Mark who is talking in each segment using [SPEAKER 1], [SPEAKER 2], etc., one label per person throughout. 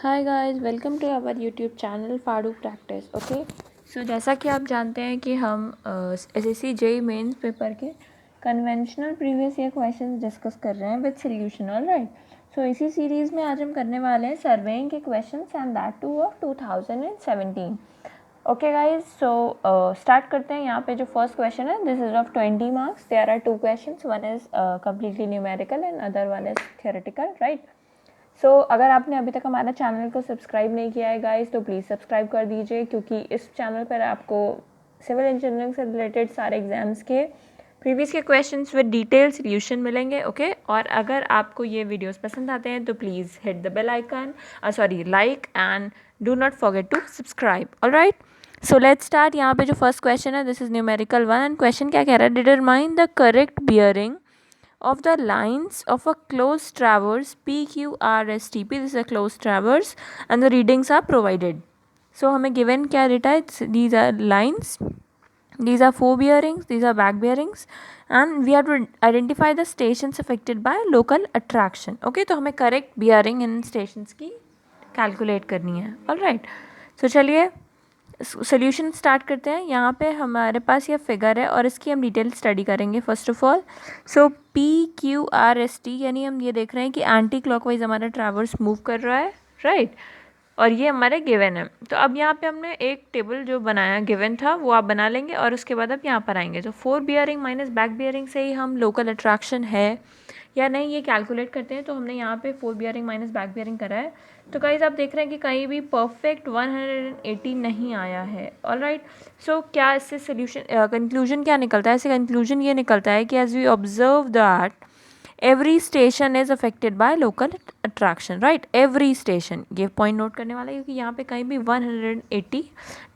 [SPEAKER 1] Hi guys, welcome to our YouTube channel Phadu practice. Okay, so जैसा कि आप जानते हैं कि हम एसएससी जेईई मेंस पेपर के conventional previous year questions discuss कर रहे हैं विद सॉल्यूशन। ऑलराइट, सो इसी सीरीज़ में आज हम करने वाले हैं सर्वेइंग के questions and that too of 2017। Okay guys, so start करते हैं। यहाँ पे जो फर्स्ट क्वेश्चन है, this is of 20 marks. There are two questions, one is completely numerical and other one is theoretical, right. So अगर आपने अभी तक हमारा चैनल को सब्सक्राइब नहीं किया है गाइस, तो प्लीज़ सब्सक्राइब कर दीजिए, क्योंकि इस चैनल पर आपको सिविल इंजीनियरिंग से रिलेटेड सारे एग्जाम्स के प्रीवियस के क्वेश्चंस विद डिटेल सॉल्यूशन मिलेंगे। ओके, और अगर आपको ये वीडियोस पसंद आते हैं तो please hit the bell icon, like and do not forget to subscribe. Alright, so let's start. यहाँ पे जो फर्स्ट क्वेश्चन है, this is numerical 1 and question क्या कह रहा है, determine the correct bearing of the lines of a closed traverse PQRSTP. This is a closed traverse and the readings are provided. So हमें given क्या data है, these are lines, these are fore bearings, these are back bearings, and we have to identify the stations affected by local attraction. Okay, तो हमें correct bearing in stations की calculate करनी है। Alright, so चलिए solution start करते हैं। यहाँ पे हमारे पास ये फिगर है और इसकी हम डिटेल स्टडी करेंगे first of all. So PQRST यानी हम ये देख रहे हैं कि एंटी क्लॉकवाइज हमारा ट्रैवर्स मूव कर रहा है, राइट, और ये हमारे गिवन है। तो अब यहाँ पे हमने एक टेबल जो बनाया गिवन था वो आप बना लेंगे और उसके बाद अब यहाँ पर आएंगे। तो four bearing minus back bearing से ही हम लोकल अट्रैक्शन है या नहीं ये कैलकुलेट करते हैं। तो हमने यहाँ पे four bearing minus back bearing करा है। तो गाइस आप देख रहे हैं कि कहीं भी परफेक्ट 180 नहीं आया है। ऑलराइट, सो क्या इससे सोल्यूशन कंक्लूजन क्या निकलता है? इससे कंक्लूजन ये निकलता है कि as we observe that every station is affected by local attraction, right. Every station, ये पॉइंट नोट करने वाला है क्योंकि यहाँ पे कहीं भी 180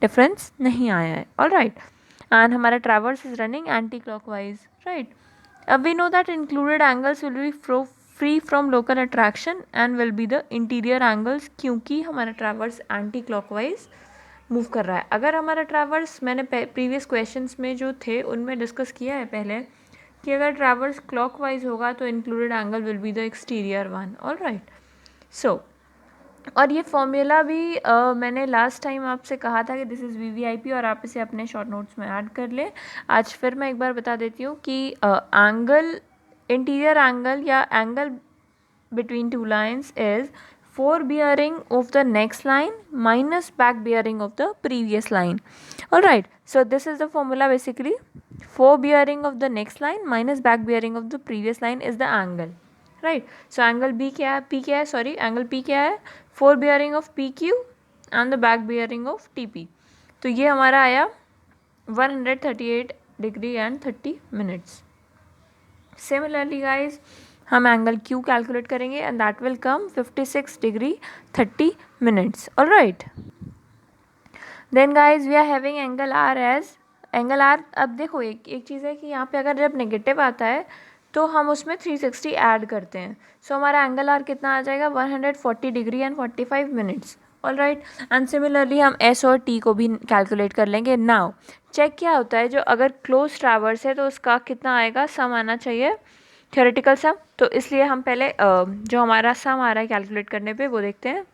[SPEAKER 1] डिफरेंस नहीं आया है। ऑलराइट, एंड हमारा traverse is running anti clockwise, right. We know that included angles will be free from local attraction and will be the interior angles, क्योंकि हमारा ट्रैवर्स एंटी क्लॉकवाइज मूव कर रहा है। अगर हमारा ट्रैवर्स, मैंने प्रीवियस क्वेश्चंस में जो थे उनमें डिस्कस किया है पहले कि अगर ट्रैवर्स क्लॉकवाइज होगा तो included angle will be the exterior one. All right, so और ये फॉर्मूला भी मैंने लास्ट टाइम आपसे कहा था कि दिस इज़ VVIP और आप इसे अपने शॉर्ट नोट्स में ऐड कर लें। आज फिर मैं एक बार बता देती हूँ कि एंगल, इंटीरियर एंगल या angle between two lines is fore bearing of the next line minus back bearing of the previous line. Alright, so this is the formula basically, fore bearing of the next line minus back bearing of the previous line is the angle, right. So angle B क्या है, P क्या है, sorry angle P क्या है, fore bearing of PQ and the back bearing of TP। तो ये हमारा आया 138 degree and 30 minutes. Similarly guys हम एंगल Q कैलकुलेट करेंगे and that will come 56 degree 30 minutes. Alright, then guys we are having angle R as angle R। अब देखो एक चीज़ है कि यहाँ पे अगर जब नेगेटिव आता है तो हम उसमें 360 ऐड करते हैं। सो हमारा एंगल आर कितना आ जाएगा, 140 degree and 45 minutes. Alright, and similarly हम एस और टी को भी कैलकुलेट कर लेंगे। नाउ चेक क्या होता है, जो अगर क्लोज ट्रैवर्स है तो उसका कितना आएगा, सम आना चाहिए, थ्योरेटिकल सम। तो इसलिए हम पहले जो हमारा सम आ रहा है कैलकुलेट करने पे वो देखते हैं।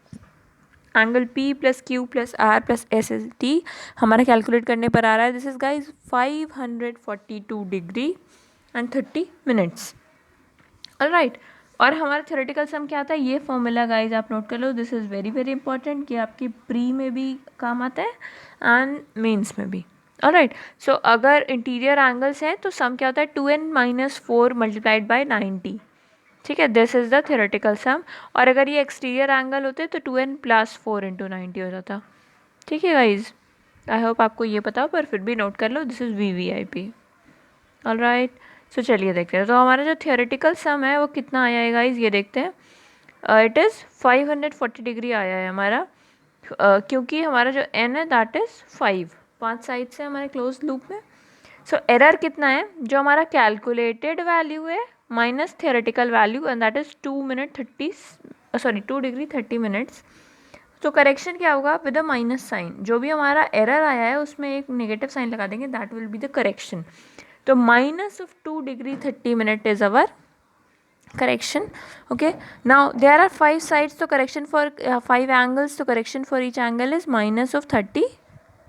[SPEAKER 1] Angle P plus Q plus R plus S S T हमारा कैलकुलेट करने पर आ रहा है, this is guys 542 degree and 30 minutes. Alright, और हमारा थ्योरेटिकल सम क्या आता है, ये फॉर्मूला गाइज आप नोट कर लो, this is very very important कि आपकी प्री में भी काम आता है एंड मेंस में भी। ऑलराइट, सो अगर इंटीरियर एंगल्स हैं तो सम क्या होता है, 2n-4 मल्टीप्लाइड बाई 90, ठीक है, दिस इज़ द थ्योरेटिकल सम। और अगर ये एक्सटीरियर एंगल होते तो 2n+4 इंटू 90 हो जाता। ठीक है गाइज, आई होप आपको ये पता हो, पर फिर भी नोट कर लो, दिस इज़ VVIP। ऑलराइट, सो चलिए देखते हैं। तो हमारा जो थियोरेटिकल सम है वो कितना आया है गाइज, ये देखते हैं। इट इज़ 540 डिग्री आया है हमारा, क्योंकि हमारा जो n है दैट इज़ 5 साइड से हमारे क्लोज लूप में। सो एरर कितना है, जो हमारा कैलकुलेटेड वैल्यू है minus theoretical value and that is 2 degree 30 minutes. तो करेक्शन क्या होगा, विद अ माइनस साइन। जो भी हमारा एरर आया है उसमें एक नेगेटिव साइन लगा देंगे, that will be the correction. तो -2 degree 30 minute is our correction. Okay, now there are 5 sides, so correction for 5 angles, so correction for each angle is minus of 30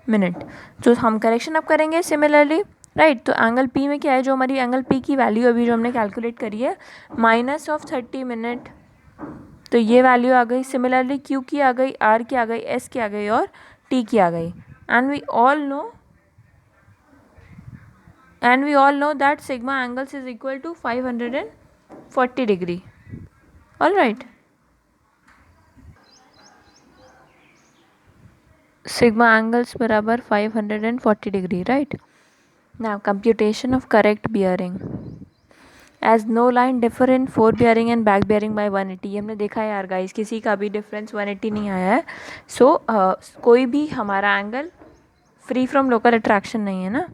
[SPEAKER 1] minute. तो हम correction अब करेंगे similarly, right. तो angle P में क्या है, जो हमारी एंगल पी की वैल्यू अभी जो हमने कैलकुलेट करी है माइनस ऑफ 30 मिनट, तो ये वैल्यू आ गई. सिमिलरली क्यू की आ गई, आर की आ गई, एस की आ गई और टी की आ गई. And we all know that sigma angles is equal to 540 degree. All right. sigma angles बराबर 540 degree, right. Now computation of correct bearing. As no line differ in forward bearing and back bearing by 180. ये हमने देखा है यार guys, किसी का भी difference 180 नहीं आया है. सो कोई भी हमारा angle free from local attraction नहीं है ना.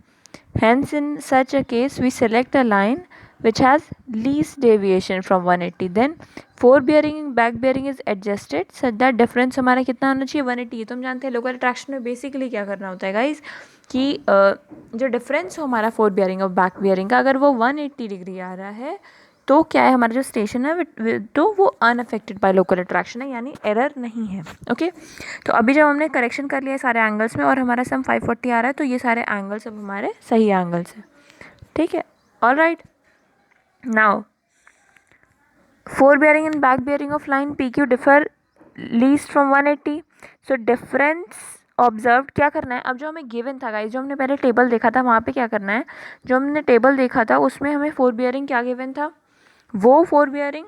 [SPEAKER 1] Hence in such a case we select a line which has least deviation from 180. Then forward bearing and back bearing is adjusted such that difference हमारा कितना आना चाहिए, 180. तो हम जानते हैं लोकल अट्रैक्शन में बेसिकली क्या करना होता है गाइस, कि जो डिफरेंस हो हमारा फोर बियरिंग और बैक बियरिंग का, अगर वो 180 डिग्री आ रहा है तो क्या है, हमारा जो स्टेशन है तो वो अनअफेक्टेड बाय लोकल अट्रैक्शन है, यानी एरर नहीं है. ओके, तो अभी जब हमने करेक्शन कर लिया सारे एंगल्स में और हमारा सम 540 आ रहा है, तो ये सारे एंगल्स अब हमारे सही एंगल्स हैं. ठीक है, all right. Now four bearing and back bearing of line P Q differ least from 180. So difference observe क्या करना है, अब जो हमें गिवन था गाइस, जो हमने पहले टेबल देखा था वहाँ पे क्या करना है, जो हमने टेबल देखा था उसमें हमें फोर बियरिंग क्या गिवन था, वो फोर बियरिंग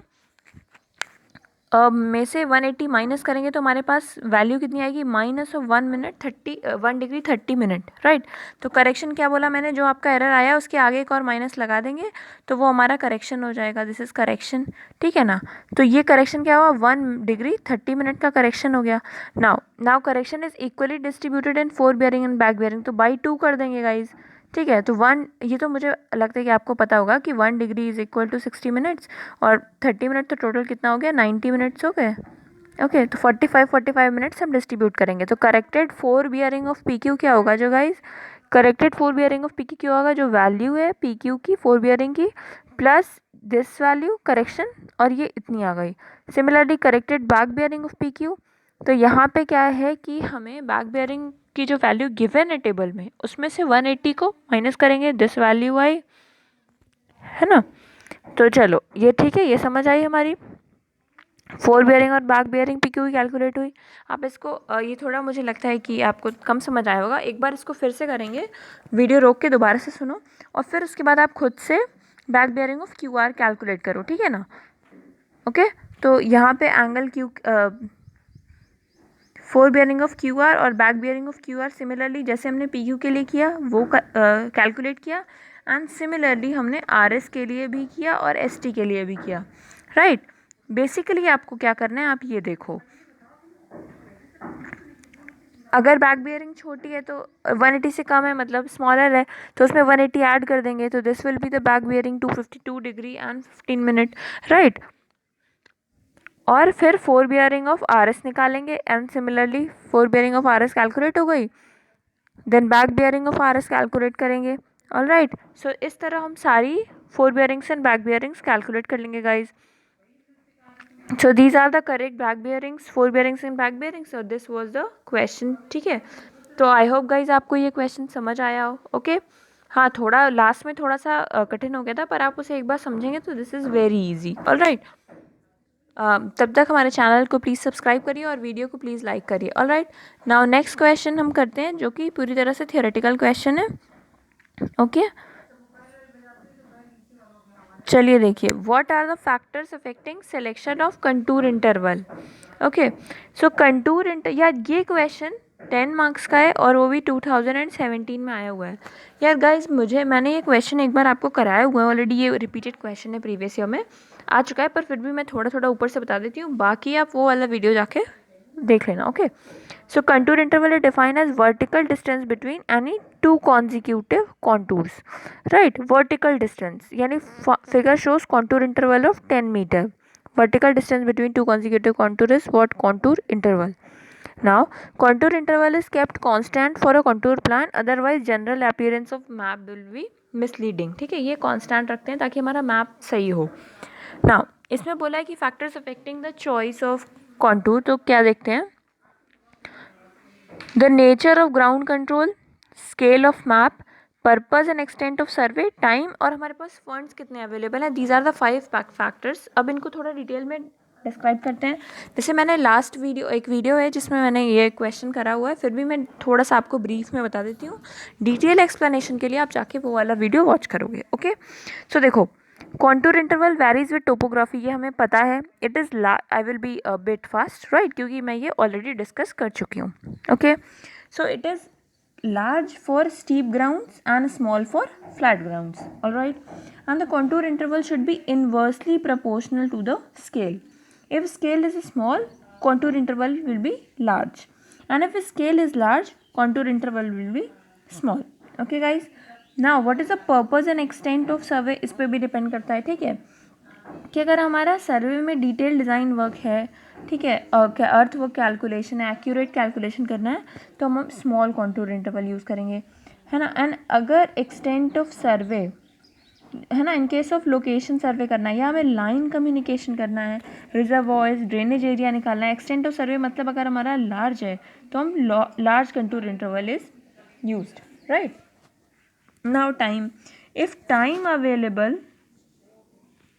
[SPEAKER 1] में से 180 माइनस करेंगे तो हमारे पास वैल्यू कितनी आएगी, minus of 1 degree 30 minute, right. तो करेक्शन क्या बोला मैंने, जो आपका एरर आया उसके आगे एक और माइनस लगा देंगे तो वो हमारा करेक्शन हो जाएगा. दिस इज़ करेक्शन, ठीक है ना. तो ये करेक्शन क्या हुआ, 1 डिग्री 30 मिनट का करेक्शन हो गया. Now correction is equally distributed in four bearing and back bearing, तो बाई 2 कर देंगे गाइज. ठीक है, तो 1, ये तो मुझे लगता है कि आपको पता होगा कि 1 degree is equal to 60 minutes और 30 मिनट, तो टोटल कितना हो गया, 90 मिनट्स हो गए. ओके, तो 45 मिनट्स हम डिस्ट्रीब्यूट करेंगे. तो corrected four bearing of P Q क्या होगा, जो guys corrected four bearing of P Q क्या होगा, जो वैल्यू है पी क्यू की फोर बियरिंग की प्लस दिस वैल्यू करेक्शन, और ये इतनी आ गई. Similarly corrected back bearing of P Q, तो यहाँ पे क्या है कि हमें बैक बियरिंग की जो वैल्यू गिवन है टेबल में उसमें से 180 को माइनस करेंगे, दिस वैल्यू आई, है ना. तो चलो ये ठीक है, ये समझ आई हमारी फोर बियरिंग और बैक बियरिंग पी क्यू की कैलकुलेट हुई. आप इसको ये थोड़ा मुझे लगता है कि आपको कम समझ आया होगा, एक बार इसको फिर से करेंगे, वीडियो रोक के दोबारा से सुनो और फिर उसके बाद आप खुद से back bearing of Q R calculate करो, ठीक है ना. ओके, तो यहाँ पे angle Q fore bearing of Q R और back bearing of Q R similarly जैसे हमने पी क्यू के लिए किया वो कैलकुलेट किया, एंड सिमिलरली हमने आर एस के लिए भी किया और एस टी के लिए भी किया, राइट. बेसिकली आपको क्या करना है, आप ये देखो, अगर बैक बियरिंग छोटी है तो 180 से कम है मतलब स्मॉलर है, तो उसमें 180 ऐड कर देंगे, तो this will be the back bearing 252 degree and 15 minute, right. और फिर fore bearing of R S निकालेंगे, and similarly fore bearing of R S calculate हो गई, then back bearing of R S calculate करेंगे. All right, so इस तरह हम सारी fore bearings and back bearings calculate कर लेंगे guys. So these are the correct back bearings, fore bearings and back bearings, और दिस वाज द क्वेश्चन. ठीक है, तो आई होप गाइज आपको ये क्वेश्चन समझ आया हो. ओके, हाँ थोड़ा लास्ट में थोड़ा सा कठिन हो गया था, पर आप उसे एक बार समझेंगे तो this is very easy. All right, तब तक हमारे चैनल को प्लीज़ सब्सक्राइब करिए और वीडियो को प्लीज़ लाइक करिए. All right, now next question हम करते हैं जो कि पूरी तरह से थियोरेटिकल क्वेश्चन है. ओके, चलिए देखिए, what are the factors affecting selection of contour interval. Okay, so contour यार ये क्वेश्चन 10 मार्क्स का है और वो भी 2017 में आया हुआ है. यार गाइज मैंने ये क्वेश्चन एक बार आपको कराया हुआ है ऑलरेडी, ये रिपीटेड क्वेश्चन है, प्रीवियस ईयर में आ चुका है, पर फिर भी मैं थोड़ा थोड़ा ऊपर से बता देती हूँ, बाकी आप वो वाला वीडियो जाके देख लेना. Okay, so contour interval is defined as vertical distance between any two consecutive contours, right. Vertical distance यानी figure shows contour interval of 10 meter. vertical distance between two consecutive contour is what contour interval. Now contour interval is kept constant for a contour plan, otherwise general appearance of map will be misleading. ठीक है, ये constant रखते हैं ताकि हमारा map सही हो. Now इसमें बोला है कि factors affecting the choice of contour, तो क्या देखते हैं, the nature of ground control, scale of map, purpose and extent of survey, time, और हमारे पास फंड्स कितने अवेलेबल हैं। These are the 5 factors. अब इनको थोड़ा डिटेल में डिस्क्राइब करते हैं। जैसे मैंने लास्ट वीडियो, एक वीडियो है जिसमें मैंने ये क्वेश्चन करा हुआ है, फिर भी मैं थोड़ा सा आपको ब्रीफ में बता देती हूँ। डिटेल एक्सप्लेनेशन के लिए आप जाके वो वाला वीडियो वॉच करोगे। ओके, सो देखो, contour interval varies with topography, ये हमें पता है। It is I will be a bit fast, right, क्योंकि मैं ये ऑलरेडी डिस्कस कर चुकी हूँ। Okay, so it is large for steep grounds and small for flat grounds, all right, and the contour interval should be inversely proportional to the scale. If scale is small, contour interval will be large, and if scale is large, contour interval will be small. Okay guys, now what is the purpose and extent of survey, इस पर भी depend करता है, ठीक है, कि अगर हमारा सर्वे में डिटेल डिज़ाइन वर्क है, ठीक है, अर्थ वर्क कैलकुलेशन है, एक्यूरेट कैलकुलेशन करना है, तो हम स्मॉल कॉन्टूर इंटरवल यूज़ करेंगे, है ना। एंड अगर एक्सटेंट ऑफ सर्वे, है ना, in case of location survey करना है या हमें लाइन कम्युनिकेशन करना है, रिजर्वॉयर्स, ड्रेनेज एरिया निकालना है, एक्सटेंट ऑफ सर्वे मतलब अगर हमारा लार्ज है तो हम large contour interval is used, right. Now time, if time available,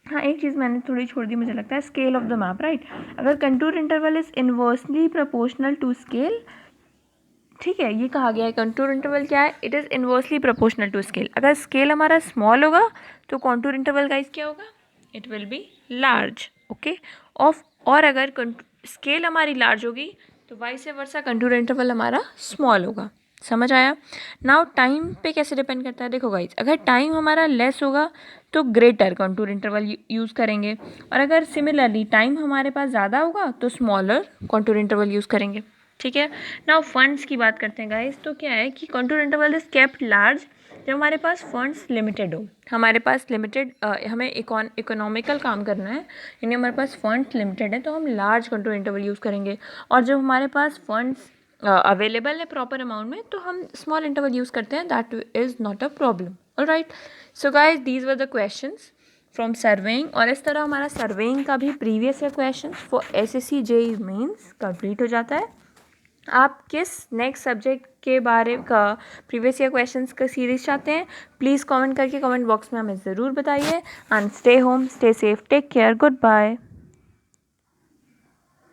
[SPEAKER 1] हाँ एक चीज़ मैंने थोड़ी छोड़ दी, मुझे लगता है scale of the map, right. अगर contour interval is inversely proportional to scale, ठीक है, ये कहा गया है कंटूर इंटरवल क्या है, it is inversely proportional to scale. अगर स्केल हमारा स्मॉल होगा तो कंटूर इंटरवल गाइस क्या होगा, it will be large. Okay, और अगर स्केल हमारी लार्ज होगी तो वाइस वर्सा कंटूर इंटरवल हमारा स्मॉल होगा। समझ आया। नाउ टाइम पे कैसे डिपेंड करता है, देखो गाइज, अगर टाइम हमारा लेस होगा तो ग्रेटर कंटूर इंटरवल यूज़ करेंगे, और अगर सिमिलरली टाइम हमारे पास ज़्यादा होगा तो स्मॉलर कंटूर इंटरवल यूज़ करेंगे, ठीक है। नाउ फंड्स की बात करते हैं गाइज, तो क्या है कि contour interval is kept large जब हमारे पास फंड्स लिमिटेड हो, हमारे पास लिमिटेड, हमें इकोनॉमिकल काम करना है, यानी हमारे पास फंड्स लिमिटेड है तो हम लार्ज कंटूर इंटरवल यूज़ करेंगे, और जब हमारे पास फंड्स अवेलेबल है प्रॉपर अमाउंट में तो हम स्मॉल इंटरवल यूज़ करते हैं, that is not a problem. Alright, so guys these were the questions from surveying, और इस तरह हमारा सर्वेइंग का भी previous year question for SSC JEE mains complete हो जाता है। आप किस नेक्स्ट सब्जेक्ट के बारे का प्रीवियस ईयर क्वेश्चंस का सीरीज चाहते हैं, प्लीज़ कमेंट करके कमेंट बॉक्स में हमें ज़रूर बताइए। And stay home, stay safe, take care, good bye.